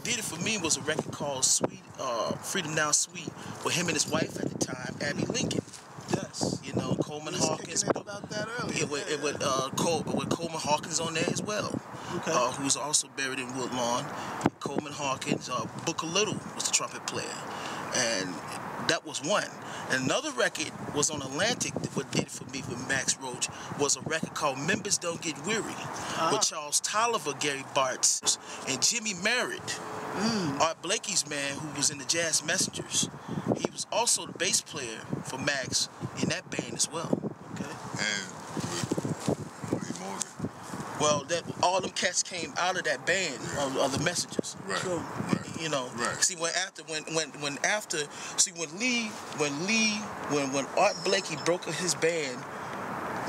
did it for me was a record called Sweet, Freedom Now Sweet, with him and his wife at the time, Abby Lincoln. Yes. You know, Coleman Hawkins. About that earlier. Yeah, with Coleman Hawkins on there as well. Okay. Who's also buried in Woodlawn. Coleman Hawkins, Booker Little was the trumpet player. And that was one. And another record was on Atlantic. What did it for me with Max Roach was a record called Members Don't Get Weary, with Charles Tolliver, Gary Bartz, and Jimmy Merritt, Art Blakey's man, who was in the Jazz Messengers. He was also the bass player for Max in that band as well. Okay. And with Morgan. Well, all them cats came out of that band of the Messengers. Right. True. Right. You know. Right. See, when Art Blakey broke his band,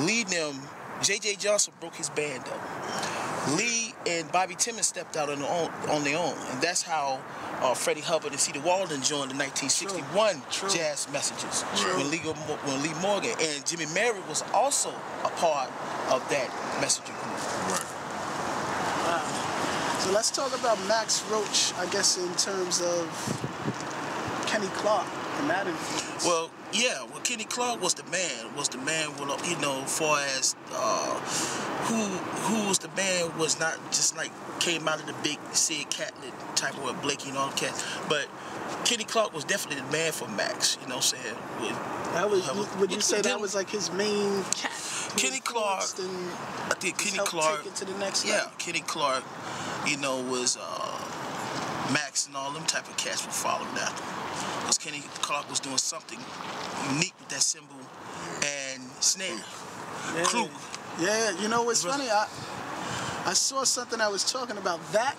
Lee and them, J.J. Johnson broke his band up. Lee and Bobby Timmons stepped out on their own, and that's how Freddie Hubbard and Cedar Walden joined the 1961 Jazz Messengers when Lee Morgan and Jimmy Merritt was also a part of that messenger group. Right. Wow. So let's talk about Max Roach, I guess, in terms of Kenny Clark and that influence. Well, yeah, Kenny Clark was the man. You know, far as who was the man was not just like came out of the big Sid Catlett type of Blakey and all the cats, but Kenny Clark was definitely the man for Max. You know what I'm saying? Would you say that was like his main cat? Kenny Clark. I think Kenny Clark. Take it to the next level. level. Kenny Clark. You know, was Max and all them type of cats were following after him. Because Kenny Clark was doing something unique with that cymbal and snare. Yeah. Klug. Yeah, you know what's funny? I saw something I was talking about that.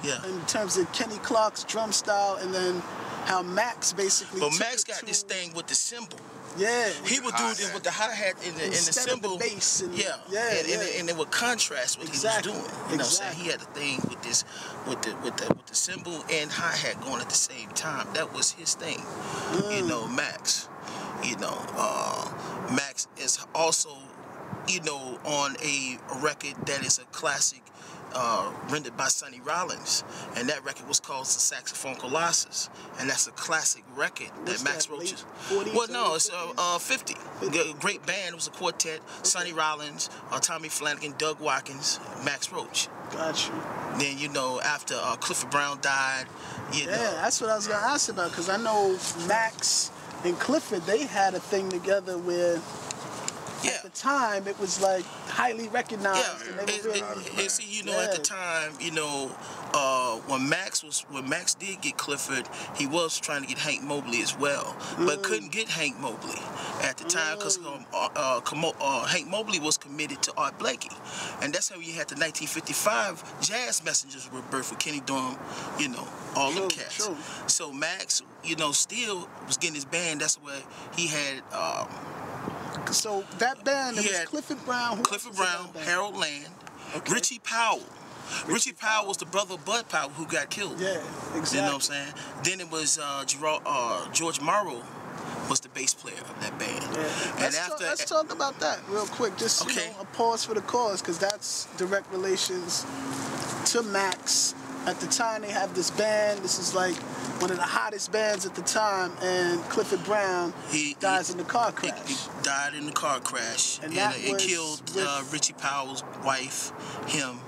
Yeah. In terms of Kenny Clark's drum style, and then how Max basically. But Max got this thing with the cymbal. Yeah. He would do it with the hi-hat in the cymbal. Of the bass. And, and it would contrast what he was doing. You know what I'm saying? He had a thing with this, with the cymbal and hi-hat going at the same time. That was his thing. You know, Max. You know, Max is also, you know, on a record that is a classic, rendered by Sonny Rollins, and that record was called The Saxophone Colossus, and that's a classic record that Max Roach is. Well, no, it's 50. Great band. It was a quartet. Sonny Rollins, Tommy Flanagan, Doug Watkins, Max Roach. Got you. Then, you know, after Clifford Brown died, you know. That's what I was gonna ask about, because I know Max and Clifford, they had a thing together where at the time it was like highly recognized. And they were see, you know, at the time, you know, when Max did get Clifford, he was trying to get Hank Mobley as well, but couldn't get Hank Mobley at the time because Hank Mobley was committed to Art Blakey, and that's how you had the 1955 Jazz Messengers were birthed with Kenny Dorham, you know, all them cats. So Max, you know, still was getting his band. That's where he had. So that band, it was Clifford Brown. Clifford Brown, Harold Land, Richie Powell. Richie Powell was the brother of Bud Powell who got killed. Yeah, exactly. You know what I'm saying? Then it was George Morrow was the bass player of that band. Yeah. And let's talk about that real quick. Just you know, a pause for the cause, because that's direct relations to Max. At the time, they have this band. This is like one of the hottest bands at the time, and Clifford Brown dies in the car crash. He died in the car crash, and it killed Richie Powell's wife, him.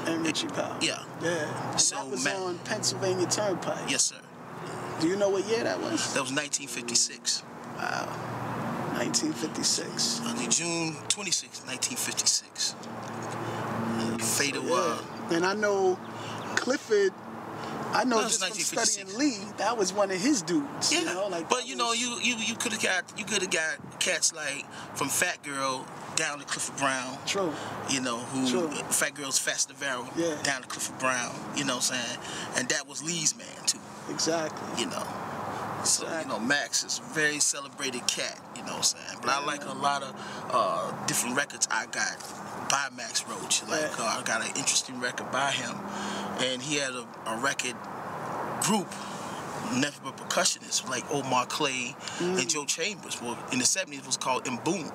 And Richie Powell. Yeah. Yeah. So that was on Pennsylvania Turnpike. Yes, sir. Do you know what year that was? That was 1956. Wow. 1956. June 26, 1956. Fatal. And I know Clifford, just from studying Lee, that was one of his dudes. Yeah, you know, like but you know, you could have got cats like from Fat Girl down to Clifford Brown. True. You know, Fat Girl's Fast Navarro down to Clifford Brown. You know what I'm saying? And that was Lee's man too. Exactly. You know. So, you know, Max is a very celebrated cat, you know what I'm saying? But I like a lot of different records I got by Max Roach. Like, I got an interesting record by him. And he had a record group, nothing but percussionists, like Omar Clay and Joe Chambers. Well, in the 70s, it was called Boom.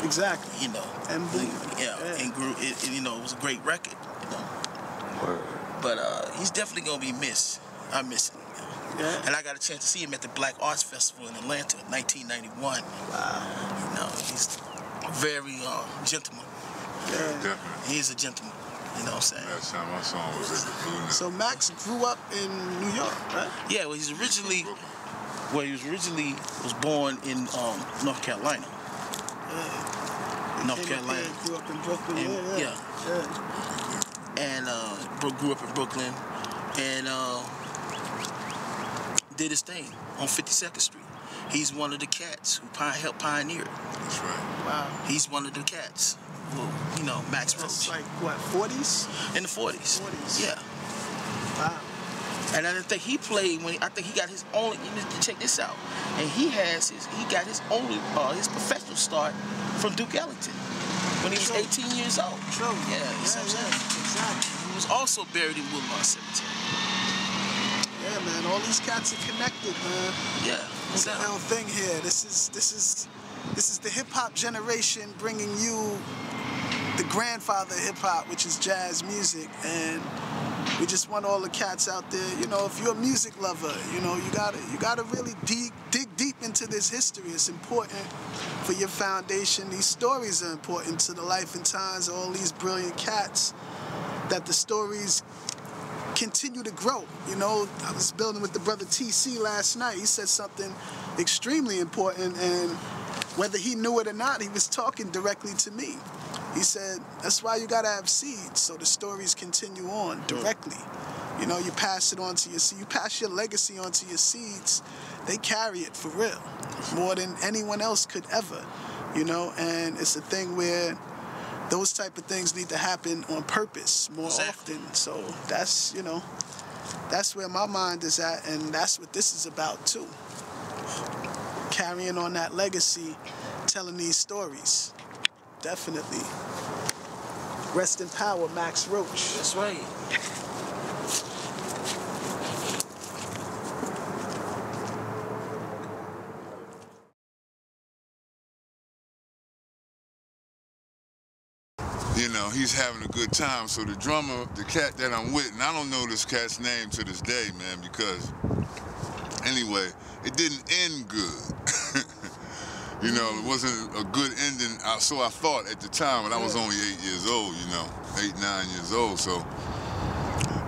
Exactly. You know. Boom. Yeah. And you know, it was a great record, you know. Word. But he's definitely gonna be missed. I miss him. Yeah. And I got a chance to see him at the Black Arts Festival in Atlanta, 1991. Wow. You know, he's a very gentleman. Yeah. Definitely. He's a gentleman. You know what I'm saying? Last time I saw him was at the Blue Note. So Max grew up in New York, right? Yeah, well, he was born in North Carolina. Yeah. North Carolina. Grew up in Brooklyn. Yeah. And grew up in Brooklyn, and did his thing on 52nd Street. He's one of the cats who helped pioneer it. That's right. Wow. He's one of the cats. Well, you know, Max Roach. That's like, what, 40s? In the 40s. 40s. Yeah. Wow. And I think he played I think he got his only, check this out. And he got his only, his professional start from Duke Ellington when he was 18 years old. True. Yeah, you see what I'm saying? Exactly. He was also buried in Woodlawn Cemetery. Yeah, man, all these cats are connected, man. Yeah. It's a real thing here. This is the hip-hop generation bringing you the grandfather of hip-hop, which is jazz music, and we just want all the cats out there. You know, if you're a music lover, you know, you gotta really dig deep into this history. It's important for your foundation. These stories are important to the life and times of all these brilliant cats, that the stories continue to grow. You know, I was building with the brother T.C. last night. He said something extremely important, and whether he knew it or not, he was talking directly to me. He said, that's why you gotta have seeds, so the stories continue on directly. You know, you pass it on to your seeds, you pass your legacy on to your seeds, they carry it for real, more than anyone else could ever, you know, and it's a thing where those type of things need to happen on purpose more often. So that's, you know, that's where my mind is at, and that's what this is about too. Carrying on that legacy, telling these stories. Definitely. Rest in power, Max Roach. That's right. You know, he's having a good time. So the drummer, the cat that I'm with, and I don't know this cat's name to this day, man, because anyway, it didn't end good. You know, it wasn't a good ending, so I thought at the time, and I was only 8 years old, you know, 8, 9 years old. So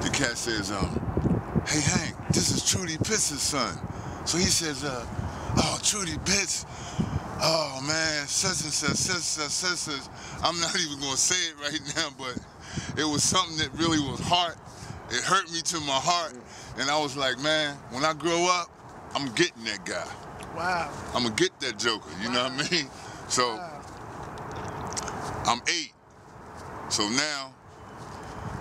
the cat says, hey, Hank, this is Trudy Pitts' son. So he says, oh, Trudy Pitts, oh, man, such and such. I'm not even going to say it right now, but it was something that really was it hurt me to my heart. And I was like, man, when I grow up, I'm getting that guy. Wow. I'm gonna get that joker, you know what I mean? So, I'm 8. So now,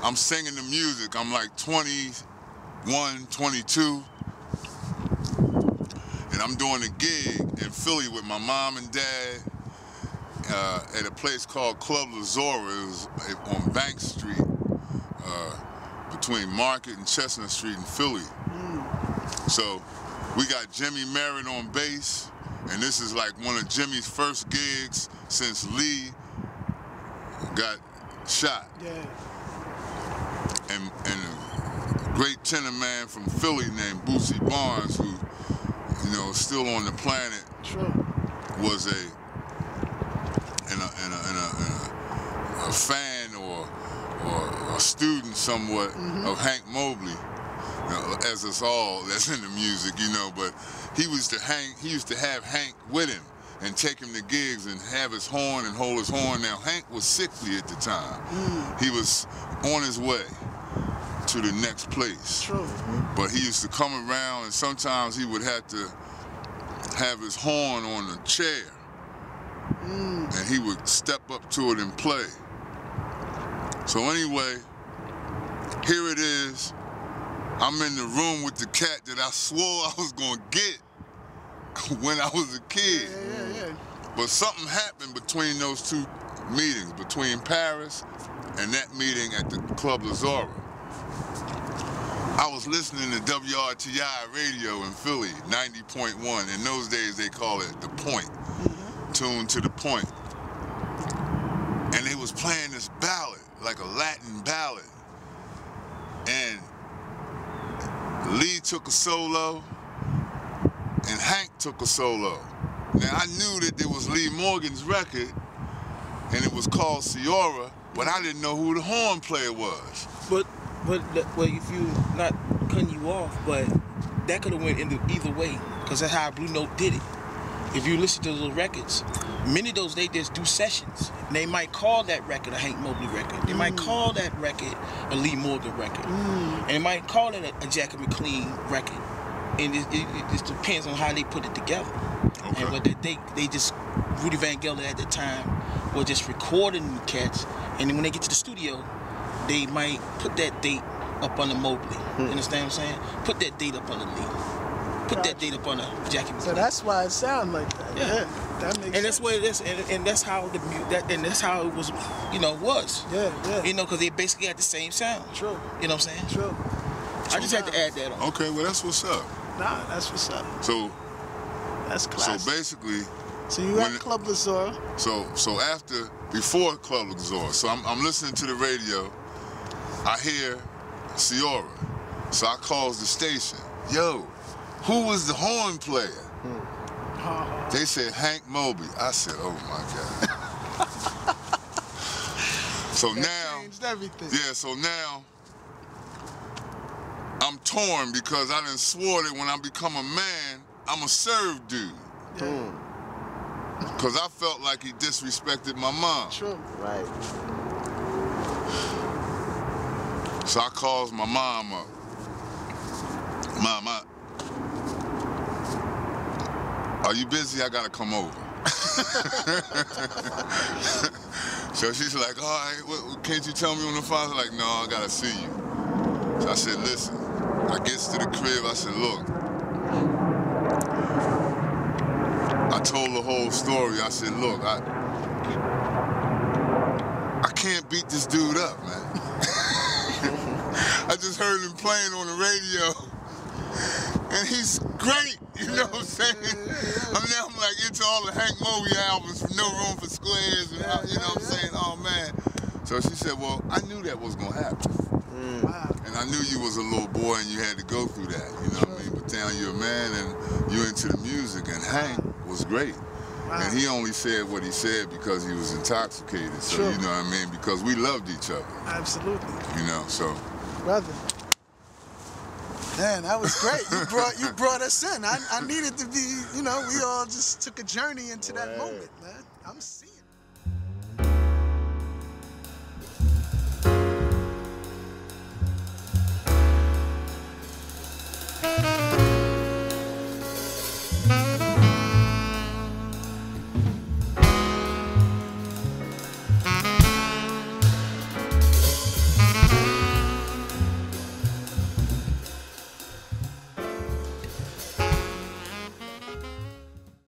I'm singing the music. I'm like 21, 22. And I'm doing a gig in Philly with my mom and dad at a place called Club Lazora. It was on Bank Street, between Market and Chestnut Street in Philly. So, we got Jimmy Merritt on bass, and this is like one of Jimmy's first gigs since Lee got shot. Yeah. And a great tenor man from Philly named Boosie Barnes, who, you know, is still on the planet, was a fan or a student somewhat of Hank Mobley. As us all that's in the music, you know, but he used to have Hank with him and take him to gigs and have his horn and hold his horn. Now, Hank was sickly at the time. He was on his way to the next place. But he used to come around, and sometimes he would have to have his horn on a chair. And he would step up to it and play. So anyway, here it is. I'm in the room with the cat that I swore I was gonna get when I was a kid. But something happened between those two meetings, between Paris and that meeting at the Club Lazora. I was listening to WRTI radio in Philly, 90.1. In those days, they call it The Point, tuned to the point. And they was playing this ballad, like a Latin ballad. And Lee took a solo, and Hank took a solo. Now, I knew that there was Lee Morgan's record, and it was called Ciora, but I didn't know who the horn player was. But if you, not cutting you off, but that could have went into either way, because that's how Blue Note did it. If you listen to those records, many of those, they just do sessions. They might call that record a Hank Mobley record. They might call that record a Lee Morgan record. And they might call it a Jackie McLean record. And it just depends on how they put it together. Okay. And what they just, Rudy Van Gelder at the time was just recording the cats, and then when they get to the studio, they might put that date up on the Mobley. You understand what I'm saying? Put that date up on the Lee. Put that date up on the Jackie McLean. So that's why it sounds like that. Yeah. That makes sense. That's what it is, and that's how that's how it was, was. Yeah. Because they basically had the same sound. True. You know what I'm saying? True. I just had to add that on. Okay, well that's what's up. Nah, that's what's up. So that's classic. So basically, so you at Club Lazora. So before Club Lazora, so I'm listening to the radio. I hear Ciora, so I calls the station. Yo, who was the horn player? They said Hank Mobley. I said, oh my God. So that now, changed everything. Yeah. So now, I'm torn because I done swore that when I become a man, I'm a serve dude. Yeah. Because I felt like he disrespected my mom. True. Right. So I calls my mom up. Mom, are you busy? I gotta come over. So she's like, all right, can't you tell me on the phone? I was like, no, I gotta see you. So I said, listen. I gets to the crib, I said, look. I told the whole story. I said, look, I can't beat this dude up, man. I just heard him playing on the radio, and he's great, you know what I'm saying? I'm like into all the Hank Mobley albums, from No Room for Squares, and you know what I'm saying? Oh, man. So she said, well, I knew that was going to happen. Wow. And I knew you was a little boy and you had to go through that, you know what I mean? But now you're a man and you're into the music, and Hank was great. Wow. And he only said what he said because he was intoxicated, so you know what I mean? Because we loved each other. Absolutely. You know, so. Brother. Man, that was great. You brought us in. I needed to be, we all just took a journey into that moment, man. I'm seeing.